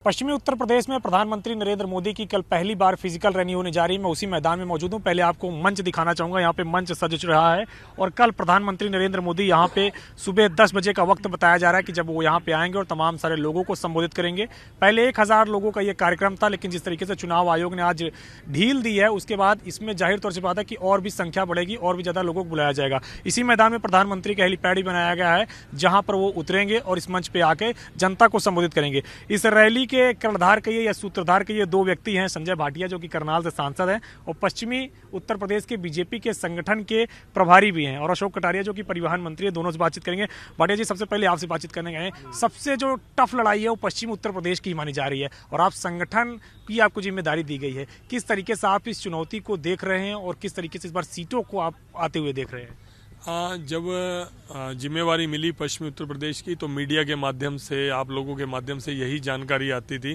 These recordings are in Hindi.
पश्चिमी उत्तर प्रदेश में प्रधानमंत्री नरेंद्र मोदी की कल पहली बार फिजिकल रैली होने जा रही है। मैं उसी मैदान में मौजूद हूं। पहले आपको मंच दिखाना चाहूंगा। यहाँ पे मंच सज रहा है और कल प्रधानमंत्री नरेंद्र मोदी यहाँ पे सुबह 10 बजे का वक्त बताया जा रहा है कि जब वो यहाँ पे आएंगे और तमाम सारे लोगों को संबोधित करेंगे। पहले 1000 लोगों का ये कार्यक्रम था, लेकिन जिस तरीके से चुनाव आयोग ने आज ढील दी है उसके बाद इसमें जाहिर तौर से बात है कि और भी संख्या बढ़ेगी और भी ज्यादा लोगों को बुलाया जाएगा। इसी मैदान में प्रधानमंत्री का हेलीपैड भी बनाया गया है जहां पर वो उतरेंगे और इस मंच पे आके जनता को संबोधित करेंगे। इस रैली के कर्णधार या सूत्रधार के ये दो व्यक्ति हैं, संजय भाटिया जो कि करनाल से सांसद हैं और पश्चिमी उत्तर प्रदेश के बीजेपी के संगठन के प्रभारी भी हैं, और अशोक कटारिया जो कि परिवहन मंत्री है। दोनों से बातचीत करेंगे। भाटिया जी, सबसे पहले आपसे बातचीत करने गए, सबसे जो टफ लड़ाई है वो पश्चिमी उत्तर प्रदेश की मानी जा रही है और आप संगठन की आपको जिम्मेदारी दी गई है। किस तरीके से आप इस चुनौती को देख रहे हैं और किस तरीके से इस बार सीटों को आप आते हुए देख रहे हैं? जब जिम्मेवारी मिली पश्चिमी उत्तर प्रदेश की तो मीडिया के माध्यम से, आप लोगों के माध्यम से यही जानकारी आती थी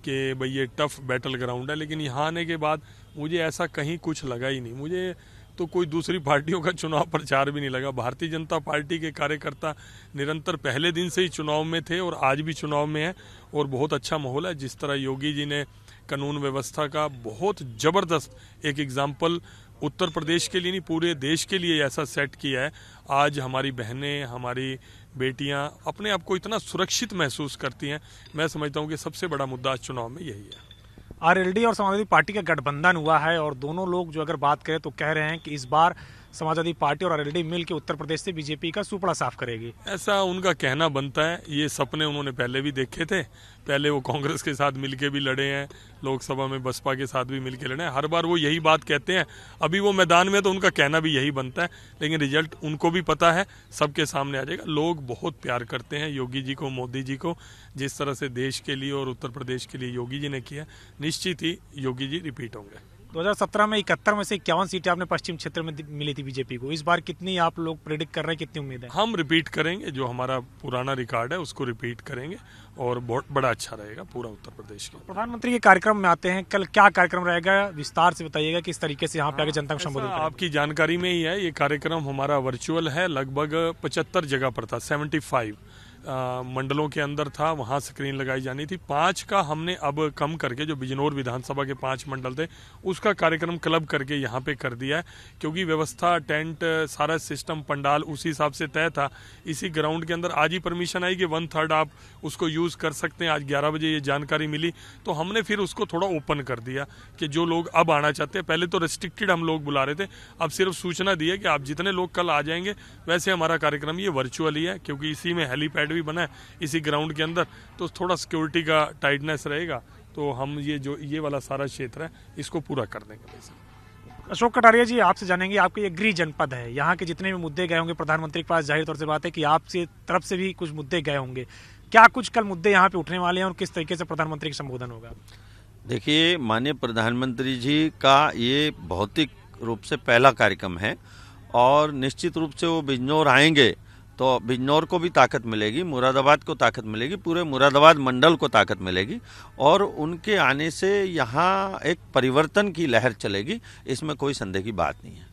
कि भाई ये टफ बैटल ग्राउंड है, लेकिन यहाँ आने के बाद मुझे ऐसा कहीं कुछ लगा ही नहीं। मुझे तो कोई दूसरी पार्टियों का चुनाव प्रचार भी नहीं लगा। भारतीय जनता पार्टी के कार्यकर्ता निरंतर पहले दिन से ही चुनाव में थे और आज भी चुनाव में है और बहुत अच्छा माहौल है। जिस तरह योगी जी ने कानून व्यवस्था का बहुत ज़बरदस्त एक एग्जाम्पल उत्तर प्रदेश के लिए नहीं पूरे देश के लिए ऐसा सेट किया है, आज हमारी बहनें, हमारी बेटियां अपने आप को इतना सुरक्षित महसूस करती हैं। मैं समझता हूं कि सबसे बड़ा मुद्दा चुनाव में यही है। आरएलडी और समाजवादी पार्टी का गठबंधन हुआ है और दोनों लोग जो अगर बात करें तो कह रहे हैं कि इस बार समाजवादी पार्टी और आरएलडी मिल के उत्तर प्रदेश से बीजेपी का सुपड़ा साफ करेगी। ऐसा उनका कहना बनता है। ये सपने उन्होंने पहले भी देखे थे। पहले वो कांग्रेस के साथ मिलके भी लड़े हैं, लोकसभा में बसपा के साथ भी मिलके लड़े हैं। हर बार वो यही बात कहते हैं। अभी वो मैदान में तो उनका कहना भी यही बनता है, लेकिन रिजल्ट उनको भी पता है, सबके सामने आ जाएगा। लोग बहुत प्यार करते हैं योगी जी को, मोदी जी को। जिस तरह से देश के लिए और उत्तर प्रदेश के लिए योगी जी ने किया, निश्चित ही योगी जी रिपीट होंगे। 2017 में 71 में से 51 सीटें आपने पश्चिम क्षेत्र में मिली थी बीजेपी को। इस बार कितनी आप लोग प्रेडिक्ट कर रहे हैं, कितनी उम्मीद है? हम रिपीट करेंगे, जो हमारा पुराना रिकॉर्ड है उसको रिपीट करेंगे और बहुत बड़ा अच्छा रहेगा पूरा उत्तर प्रदेश का। प्रधानमंत्री के कार्यक्रम में आते हैं, कल क्या कार्यक्रम रहेगा, विस्तार से बताइएगा किस तरीके से यहाँ पे आगे जनता को संबोधित करेंगे? आपकी जानकारी में ही है, ये कार्यक्रम हमारा वर्चुअल है। लगभग 75 जगह पर था, 75 मंडलों के अंदर था, वहाँ स्क्रीन लगाई जानी थी। 5 का हमने अब कम करके, जो बिजनौर विधानसभा के 5 मंडल थे उसका कार्यक्रम क्लब करके यहाँ पे कर दिया है, क्योंकि व्यवस्था, टेंट, सारा सिस्टम, पंडाल उसी हिसाब से तय था। इसी ग्राउंड के अंदर आज ही परमिशन आई कि 1/3 आप उसको यूज़ कर सकते हैं। आज 11 बजे ये जानकारी मिली तो हमने फिर उसको थोड़ा ओपन कर दिया कि जो लोग अब आना चाहते हैं, पहले तो रिस्ट्रिक्टेड हम लोग बुला रहे थे, अब सिर्फ सूचना दी है कि आप जितने लोग कल आ जाएंगे। वैसे हमारा कार्यक्रम ये वर्चुअल ही है, क्योंकि इसी में हेलीपैड भी बना है इसी ग्राउंड के अंदर, तो थोड़ा सिक्योरिटी का टाइटनेस रहेगा। तो हम ये वाला सारा क्षेत्र है इसको पूरा कर देंगे। अशोक कटारिया जी, आपसे जानेंगे, आपका ये गृह जनपद है, यहाँ के जितने भी मुद्दे गए होंगे प्रधानमंत्री के पास, जाहिर तौर से बात है कि आपसे तरफ से भी कुछ मुद्दे गए होंगे। क्या कुछ कल मुद्दे यहाँ पे उठने वाले हैं और किस तरीके से प्रधानमंत्री का संबोधन होगा? देखिए, माननीय प्रधानमंत्री जी का ये भौतिक रूप से पहला कार्यक्रम है और निश्चित रूप से वो बिजनौर आएंगे तो बिजनौर को भी ताकत मिलेगी, मुरादाबाद को ताकत मिलेगी, पूरे मुरादाबाद मंडल को ताकत मिलेगी और उनके आने से यहाँ एक परिवर्तन की लहर चलेगी, इसमें कोई संदेह की बात नहीं है।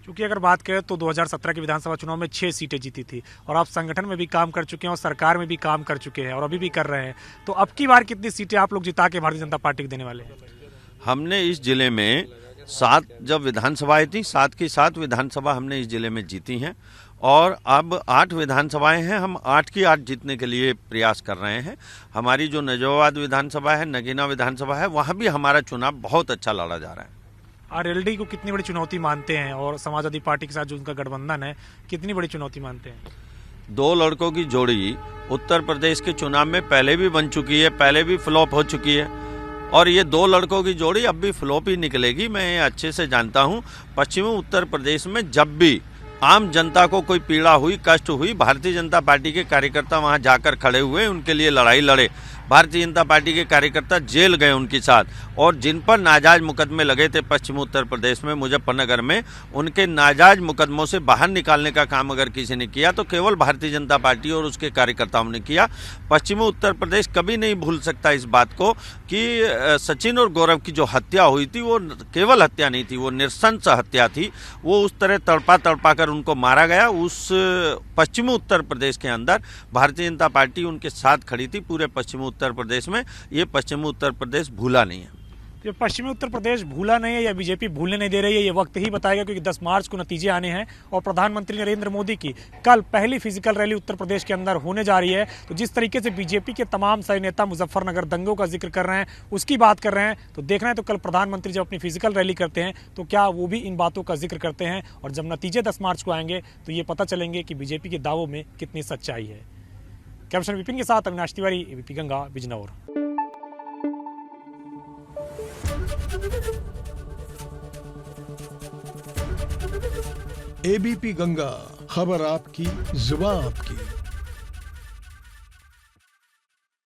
क्योंकि अगर बात करें तो 2017 के विधानसभा चुनाव में 6 सीटें जीती थी और आप संगठन में भी काम कर चुके हैं और सरकार में भी काम कर चुके हैं और अभी भी कर रहे हैं, तो अब की बार कितनी सीटें आप लोग जिता के भारतीय जनता पार्टी को देने वाले हैं? हमने इस जिले में 7 जब विधानसभाएं थी, 7 की 7 विधानसभा हमने इस जिले में जीती हैं और अब 8 विधानसभाएं हैं। हम 8 की 8 जीतने के लिए प्रयास कर रहे हैं। हमारी जो नजवाबाद विधानसभा है, नगीना विधानसभा है, वहाँ भी हमारा चुनाव बहुत अच्छा लड़ा जा रहा है। आरएलडी को कितनी बड़ी चुनौती मानते हैं और समाजवादी पार्टी के साथ जो उनका गठबंधन है, कितनी बड़ी चुनौती मानते हैं? 2 लड़कों की जोड़ी उत्तर प्रदेश के चुनाव में पहले भी बन चुकी है, पहले भी फ्लॉप हो चुकी है और ये 2 लड़कों की जोड़ी अब भी फ्लॉप ही निकलेगी। मैं अच्छे से जानता हूँ, पश्चिमी उत्तर प्रदेश में जब भी आम जनता को कोई पीड़ा हुई, कष्ट हुई, भारतीय जनता पार्टी के कार्यकर्ता वहां जाकर खड़े हुए, उनके लिए लड़ाई लड़े। भारतीय जनता पार्टी के कार्यकर्ता जेल गए उनके साथ और जिन पर नाजायज मुकदमे लगे थे पश्चिमी उत्तर प्रदेश में, मुजफ्फरनगर में, उनके नाजायज मुकदमों से बाहर निकालने का काम अगर किसी ने किया तो केवल भारतीय जनता पार्टी और उसके कार्यकर्ताओं ने किया। पश्चिमी उत्तर प्रदेश कभी नहीं भूल सकता इस बात को कि सचिन और गौरव की जो हत्या हुई थी वो केवल हत्या नहीं थी, वो नृशंस हत्या थी। वो उस तरह तड़पा कर उनको मारा गया। उस पश्चिमी उत्तर प्रदेश के अंदर भारतीय जनता पार्टी उनके साथ खड़ी थी, पूरे पश्चिमी उत्तर उत्तर प्रदेश में, ये पश्चिमी उत्तर प्रदेश भूला नहीं है। ये पश्चिमी उत्तर प्रदेश भूला नहीं है या बीजेपी भूलने नहीं दे रही है, ये वक्त ही बताएगा, क्योंकि 10 मार्च को नतीजे आने हैं और प्रधानमंत्री नरेंद्र मोदी की कल पहली फिजिकल रैली उत्तर प्रदेश के अंदर होने जा रही है। तो जिस तरीके से बीजेपी के तमाम सारे नेता मुजफ्फरनगर दंगों का जिक्र कर रहे हैं, उसकी बात कर रहे हैं, तो देखना है तो कल प्रधानमंत्री जब अपनी फिजिकल रैली करते हैं तो क्या वो भी इन बातों का जिक्र करते हैं, और जब नतीजे 10 मार्च को आएंगे तो ये पता चलेंगे कि बीजेपी के दावों में कितनी सच्चाई है। कैप्टन विपिन के साथ अविनाश तिवारी, एबीपी गंगा, बिजनौर। एबीपी गंगा, खबर आपकी, जुबान आपकी।